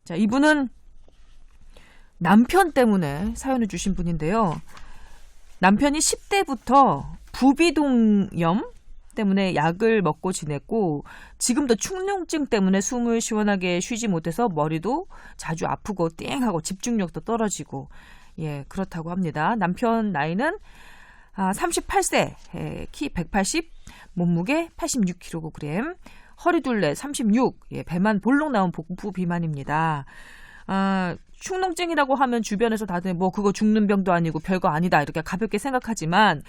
자, 이분은 남편 때문에 사연을 주신 분인데요. 남편이 10대부터 부비동염 때문에 약을 먹고 지냈고 지금도 축농증 때문에 숨을 시원하게 쉬지 못해서 머리도 자주 아프고 띵하고 집중력도 떨어지고 그렇다고 합니다. 남편 나이는 38세, 키 180, 몸무게 86kg, 허리둘레 36, 배만 볼록 나온 복부 비만입니다. 축농증이라고 하면 주변에서 다들 뭐 그거 죽는 병도 아니고 별거 아니다 이렇게 가볍게 생각하지만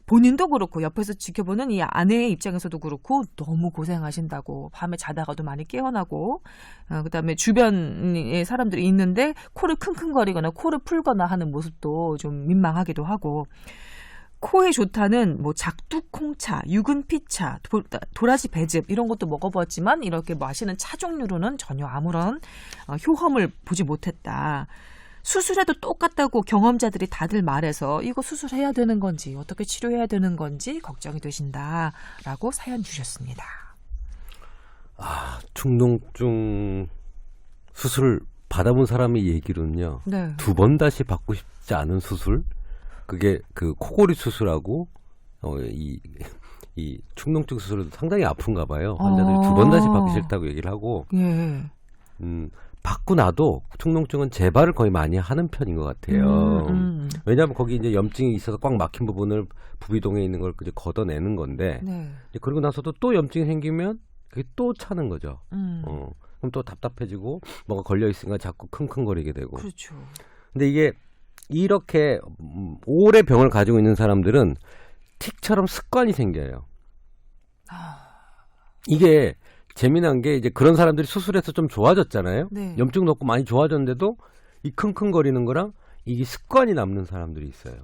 본인도 그렇고 옆에서 지켜보는 이 아내의 입장에서도 그렇고 너무 고생하신다고 밤에 자다가도 많이 깨어나고 그다음에 주변에 사람들이 있는데 코를 킁킁거리거나 코를 풀거나 하는 모습도 좀 민망하기도 하고 코에 좋다는 뭐 작두콩차, 유근피차, 도라지 배즙 이런 것도 먹어봤지만 이렇게 마시는 차 종류로는 전혀 아무런 효험을 보지 못했다. 수술해도 똑같다고 경험자들이 다들 말해서 이거 수술해야 되는 건지 어떻게 치료해야 되는 건지 걱정이 되신다라고 사연 주셨습니다. 축농증 수술 받아본 사람의 얘기로는요. 네. 2번 다시 받고 싶지 않은 수술. 그게 그 코골이 수술하고 이 축농증 수술은 상당히 아픈가 봐요. 환자들이 2번 다시 받기 싫다고 얘기를 하고 받고 나도 축농증은 재발을 거의 많이 하는 편인 것 같아요. 왜냐하면 거기 이제 염증이 있어서 꽉 막힌 부분을 부비동에 있는 걸 이제 걷어내는 건데 그러고 나서도 또 염증이 생기면 그게 또 차는 거죠. 그럼 또 답답해지고 뭐가 걸려 있으니까 자꾸 킁킁거리게 되고. 그렇죠. 근데 이게 이렇게 오래 병을 가지고 있는 사람들은 틱처럼 습관이 생겨요. 이게 재미난 게 이제 그런 사람들이 수술해서 좀 좋아졌잖아요. 네. 염증도 없고 많이 좋아졌는데도 이 킁킁거리는 거랑 이게 습관이 남는 사람들이 있어요.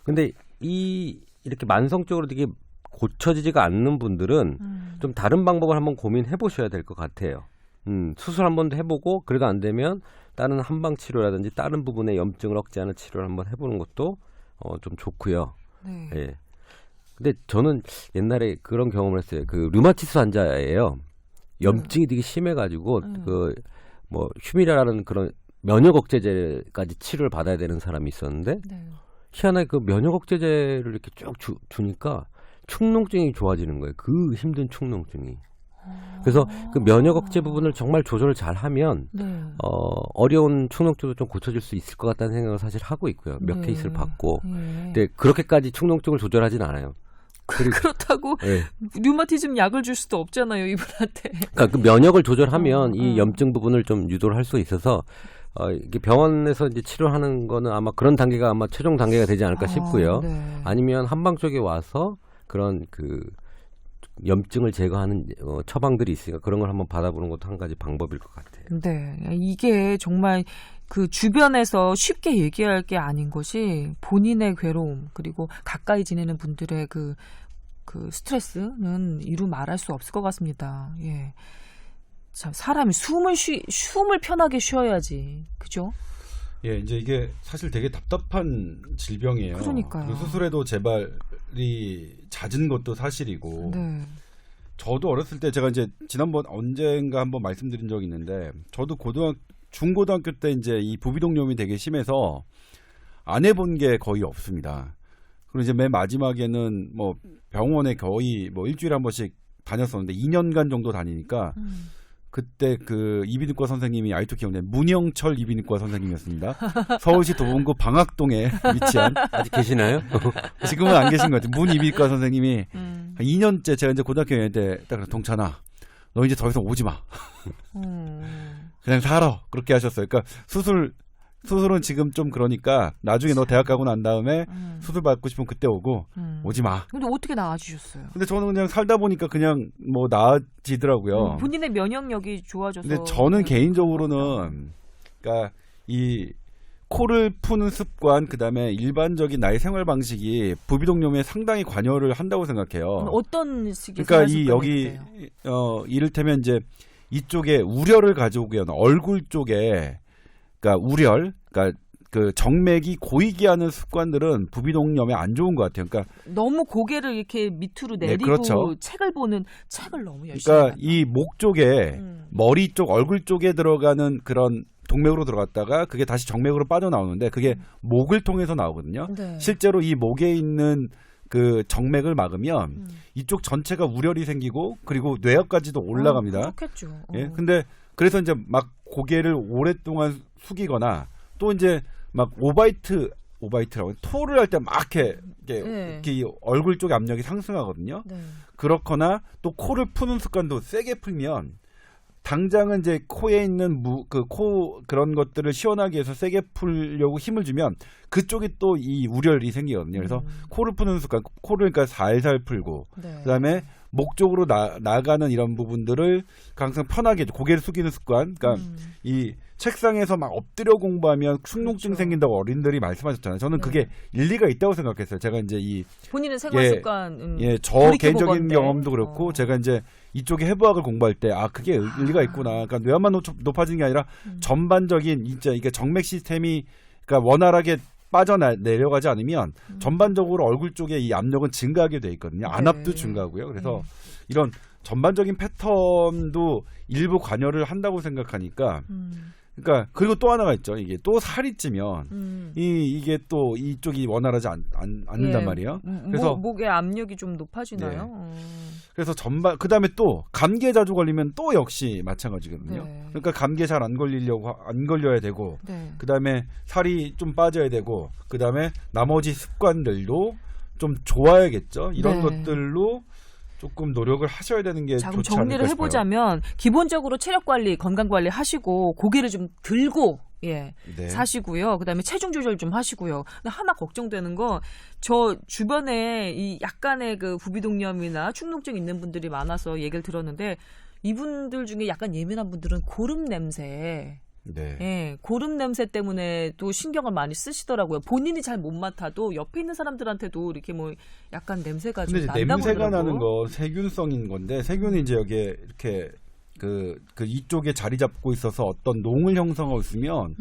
근데 이렇게 만성적으로 되게 고쳐지지가 않는 분들은 좀 다른 방법을 한번 고민해 보셔야 될 것 같아요. 수술 한 번도 해보고 그래도 안 되면 다른 한방 치료라든지 다른 부분의 염증을 억제하는 치료를 한번 해보는 것도 좀 좋고요. 네. 예. 근데 저는 옛날에 그런 경험을 했어요. 그 류마티스 환자예요. 염증이 되게 심해가지고 그 뭐 휴미라라는 그런 면역 억제제까지 치료를 받아야 되는 사람이 있었는데 희한하게 그 면역 억제제를 이렇게 쭉 주니까 축농증이 좋아지는 거예요. 그 힘든 축농증이. 그래서 그 면역 억제 부분을 정말 조절을 잘 하면 어려운 축농증도 좀 고쳐질 수 있을 것 같다는 생각을 사실 하고 있고요. 몇 케이스를 받고. 근데 그렇게까지 축농증을 조절하진 않아요. 그렇다고 류마티즘 약을 줄 수도 없잖아요, 이분한테. 그러니까 그 면역을 조절하면 이 염증 부분을 좀 유도를 할 수 있어서 이게 병원에서 이제 치료하는 거는 아마 그런 단계가 아마 최종 단계가 되지 않을까 싶고요. 아니면 한방 쪽에 와서 그런 그 염증을 제거하는 처방들이 있으니까 그런 걸 한번 받아보는 것도 한 가지 방법일 것 같아요. 네, 이게 정말 그 주변에서 쉽게 얘기할 게 아닌 것이 본인의 괴로움 그리고 가까이 지내는 분들의 그 스트레스는 이루 말할 수 없을 것 같습니다. 예, 참 사람이 숨을 편하게 쉬어야지, 그죠? 예, 이제 이게 사실 되게 답답한 질병이에요. 그러니까요. 수술에도 재발이 잦은 것도 사실이고. 네. 저도 어렸을 때 제가 이제 지난번 언젠가 한번 말씀드린 적이 있는데 저도 중고등학교 때 이제 이 부비동염이 되게 심해서 안 해본 게 거의 없습니다. 그리고 이제 맨 마지막에는 뭐 병원에 거의 뭐 일주일에 한 번씩 다녔었는데 2년간 정도 다니니까 그때 그 이비인후과 선생님이 아직도 기억나요. 문영철 이비인후과 선생님이었습니다. 서울시 도봉구 방학동에 위치한. 아직 계시나요? 지금은 안 계신 것 같아요. 문 이비인후과 선생님이 한 2년째 제가 이제 고등학교 다닐 때 딱 동찬아 너 이제 더 이상 오지 마. 그냥 살아. 그렇게 하셨어요. 그러니까 수술은 지금 좀 그러니까 나중에 너 대학 가고 난 다음에 수술 받고 싶으면 그때 오고 오지 마. 근데 어떻게 나아지셨어요? 근데 저는 그냥 살다 보니까 그냥 뭐 나아지더라고요. 본인의 면역력이 좋아져서. 근데 저는 개인적으로는 그러니까 이 코를 푸는 습관 그다음에 일반적인 나의 생활 방식이 부비동염에 상당히 관여를 한다고 생각해요. 어떤 식의 그러니까 생활 이 여기 습관인데요? 이를테면 이제 이쪽에 우려를 가져오게 하는 얼굴 쪽에 그러니까 우렬 그러니까 그 정맥이 고이게 하는 습관들은 부비동염에 안 좋은 것 같아요. 그러니까 너무 고개를 이렇게 밑으로 네, 내리고 그렇죠. 책을 보는 책을 너무 열심히. 그러니까 봤나. 이 목 쪽에 음. 머리 쪽 얼굴 쪽에 들어가는 그런 동맥으로 들어갔다가 그게 다시 정맥으로 빠져나오는데 그게 목을 통해서 나오거든요. 네. 실제로 이 목에 있는 그 정맥을 막으면 이쪽 전체가 우열이 생기고 그리고 뇌하까지도 올라갑니다. 그렇겠죠. 예. 근데 그래서 이제 막 고개를 오랫동안 숙이거나 또 이제 막 오바이트라고 토를 할 때 막 이렇게 네. 이렇게 얼굴 쪽 압력이 상승하거든요. 네. 그렇거나 또 코를 푸는 습관도 세게 풀면 당장은 이제 코에 있는 코 그런 것들을 시원하게 해서 세게 풀려고 힘을 주면 그쪽이 또 이 우열이 생기거든요. 그래서 코를 푸는 습관, 코를 그러니까 살살 풀고 네. 그다음에 목 쪽으로 나가는 이런 부분들을 항상 편하게 고개를 숙이는 습관. 그러니까 이 책상에서 막 엎드려 공부하면 충농증 그렇죠. 생긴다고 어른들이 말씀하셨잖아요. 저는 네. 그게 일리가 있다고 생각했어요. 제가 이제 이 본인의 생활 예, 습관. 예, 저 돌이켜보건데. 개인적인 경험도 그렇고 제가 이제 이쪽에 해부학을 공부할 때 그게 일리가 있구나. 그러니까 뇌만 높아지는 게 아니라 전반적인 진짜 이게 정맥 시스템이 그러니까 원활하게 내려가지 않으면 전반적으로 얼굴 쪽에 이 압력은 증가하게 돼 있거든요. 안압도 증가하고요. 그래서 이런 전반적인 패턴도 일부 관여를 한다고 생각하니까 그러니까 그리고 또 하나가 있죠. 이게 또 살이 찌면 이게 또 이쪽이 원활하지 않는단 예. 말이에요. 그래서 목의 압력이 좀 높아지나요? 네. 그래서 그다음에 또 감기에 자주 걸리면 또 역시 마찬가지거든요. 네. 그러니까 감기에 잘 안 걸려야 되고 네. 그다음에 살이 좀 빠져야 되고 그다음에 나머지 습관들도 좀 좋아야겠죠. 이런 네. 것들로 조금 노력을 하셔야 되는 게 자, 그럼 좋지 않을까 정리를 싶어요. 해보자면 기본적으로 체력 관리, 건강 관리 하시고 고개를 좀 들고 네. 사시고요. 그다음에 체중 조절 좀 하시고요. 근데 하나 걱정되는 거 저 주변에 이 약간의 그 부비동염이나 축농증 있는 분들이 많아서 얘기를 들었는데 이분들 중에 약간 예민한 분들은 고름 냄새. 네. 예, 고름 냄새 때문에 또 신경을 많이 쓰시더라고요. 본인이 잘 못 맡아도 옆에 있는 사람들한테도 이렇게 뭐 약간 냄새가 좀 근데 이제 난다고 냄새가 그러더라고요. 나는 거 세균성인 건데 세균이 이제 여기에 이렇게 그 이쪽에 자리 잡고 있어서 어떤 농을 형성하고 있으면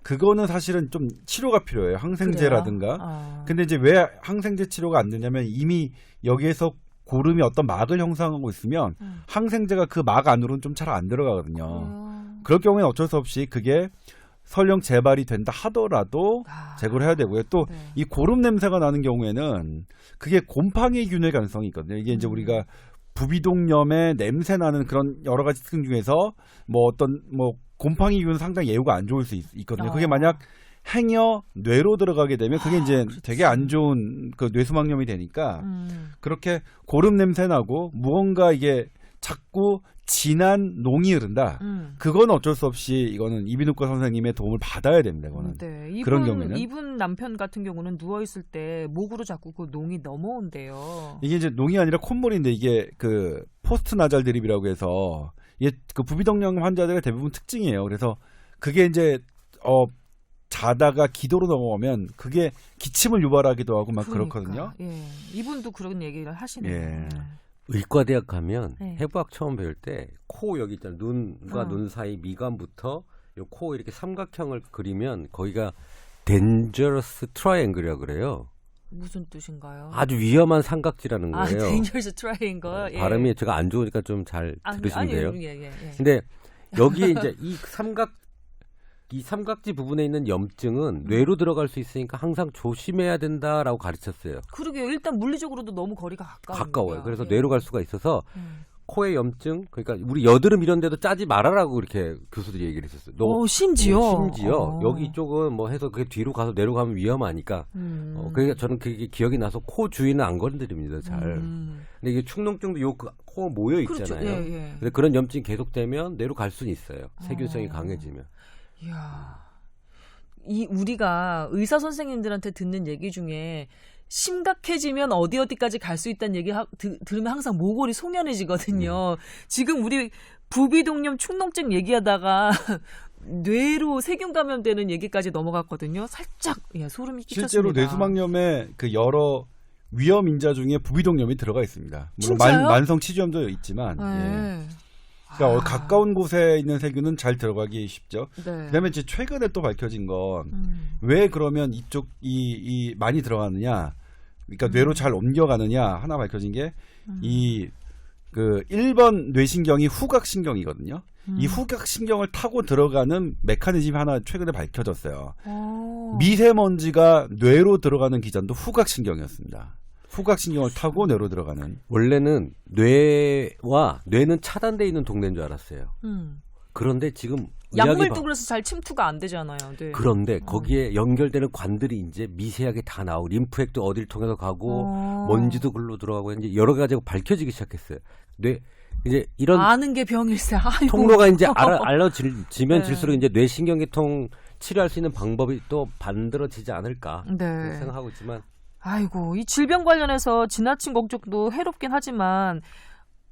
그거는 사실은 좀 치료가 필요해요. 항생제라든가. 그래요? 근데 이제 왜 항생제 치료가 안 되냐면 이미 여기에서 고름이 어떤 막을 형성하고 있으면 항생제가 그 막 안으로는 좀 잘 안 들어가거든요. 그럴 경우에는 어쩔 수 없이 그게 설령 재발이 된다 하더라도 제거를 해야 되고요. 또 이 고름 냄새가 나는 경우에는 그게 곰팡이균의 가능성이 있거든요. 이게 이제 우리가 부비동염에 냄새 나는 그런 여러 가지 특징 중에서 뭐 어떤 뭐 곰팡이균은 상당히 예후가 안 좋을 수 있거든요. 그게 만약 행여 뇌로 들어가게 되면 그게 이제 되게 안 좋은 그 뇌수막염이 되니까 그렇게 고름 냄새 나고 무언가 이게 자꾸 진한 농이 흐른다. 그건 어쩔 수 없이 이거는 이비인후과 선생님의 도움을 받아야 됩니다. 이거는 네, 그런 경우에는 이분 남편 같은 경우는 누워 있을 때 목으로 자꾸 그 농이 넘어온대요. 이게 이제 농이 아니라 콧물인데 이게 그 포스트 나잘 드립이라고 해서 이게 그 부비동염 환자들의 대부분 특징이에요. 그래서 그게 이제 자다가 기도로 넘어오면 그게 기침을 유발하기도 하고 막 그러니까, 그렇거든요. 예, 이분도 그런 얘기를 하시네요. 예. 의과대학 가면 네. 해부학 처음 배울 때 코 여기 있잖아요. 눈과 눈 사이 미간부터 요 코 이렇게 삼각형을 그리면 거기가 dangerous triangle이라고 그래요. 무슨 뜻인가요? 아주 위험한 삼각지라는 거예요. dangerous triangle. 예. 발음이 제가 안 좋으니까 좀 잘 들으시면 돼요. 예. 근데 여기에 이제 이 삼각지 부분에 있는 염증은 뇌로 들어갈 수 있으니까 항상 조심해야 된다라고 가르쳤어요. 그러게요. 일단 물리적으로도 너무 거리가 가까워요. 그래서 예. 뇌로 갈 수가 있어서 코의 염증, 그러니까 우리 여드름 이런 데도 짜지 말아라고 이렇게 교수들이 얘기를 했었어요. 심지어 여기 쪽은 뭐 해서 그게 뒤로 가서 뇌로 가면 위험하니까. 그러니까 저는 그게 기억이 나서 코 주위는 안 건드립니다. 잘. 근데 이게 축농증도 코 모여 있잖아요. 그렇죠. 예. 근데 그런 염증이 계속되면 뇌로 갈 수는 있어요. 세균성이 강해지면. 이야. 우리가 의사 선생님들한테 듣는 얘기 중에 심각해지면 어디까지 갈 수 있다는 얘기 들으면 항상 모골이 송연해지거든요. 지금 우리 부비동염 축농증 얘기하다가 뇌로 세균 감염되는 얘기까지 넘어갔거든요. 살짝 소름이 끼쳤습니다. 실제로 뇌수막염에 그 여러 위험 인자 중에 부비동염이 들어가 있습니다. 물론 진짜요? 만성 치주염도 있지만. 네. 예. 그러니까 가까운 곳에 있는 세균은 잘 들어가기 쉽죠. 네. 그다음에 이제 최근에 또 밝혀진 건 왜 그러면 이쪽 이 많이 들어가느냐, 그러니까 뇌로 잘 옮겨가느냐 하나 밝혀진 게 이 그 1번 뇌신경이 후각신경이거든요. 이 후각신경을 타고 들어가는 메커니즘이 하나 최근에 밝혀졌어요. 미세먼지가 뇌로 들어가는 기전도 후각신경이었습니다. 후각신경을 타고 뇌로 들어가는. 원래는 뇌는 차단돼 있는 동네인 줄 알았어요. 그런데 지금 약물도 그래서 잘 침투가 안 되잖아요. 네. 그런데 거기에 연결되는 관들이 이제 미세하게 다 나오고 림프액도 어디를 통해서 가고 먼지도 글로 들어가고 이제 여러 가지가 밝혀지기 시작했어요. 이제 이런 아는 게 병일세. 아이고. 통로가 이제 알려지면 네. 질수록 이제 뇌신경계통 치료할 수 있는 방법이 또 만들어지지 않을까 네. 생각하고 있지만 아이고, 이 질병 관련해서 지나친 걱정도 해롭긴 하지만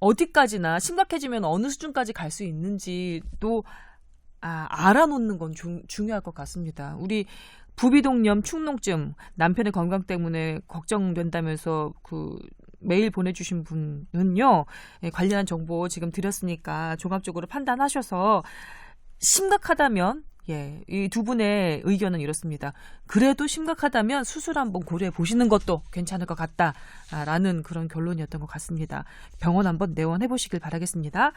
어디까지나 심각해지면 어느 수준까지 갈 수 있는지도 알아놓는 건 중요할 것 같습니다. 우리 부비동염, 축농증, 남편의 건강 때문에 걱정된다면서 메일 보내주신 분은요, 관련한 정보 지금 드렸으니까 종합적으로 판단하셔서 심각하다면 이 두 분의 의견은 이렇습니다. 그래도 심각하다면 수술 한번 고려해 보시는 것도 괜찮을 것 같다라는 그런 결론이었던 것 같습니다. 병원 한번 내원해 보시길 바라겠습니다.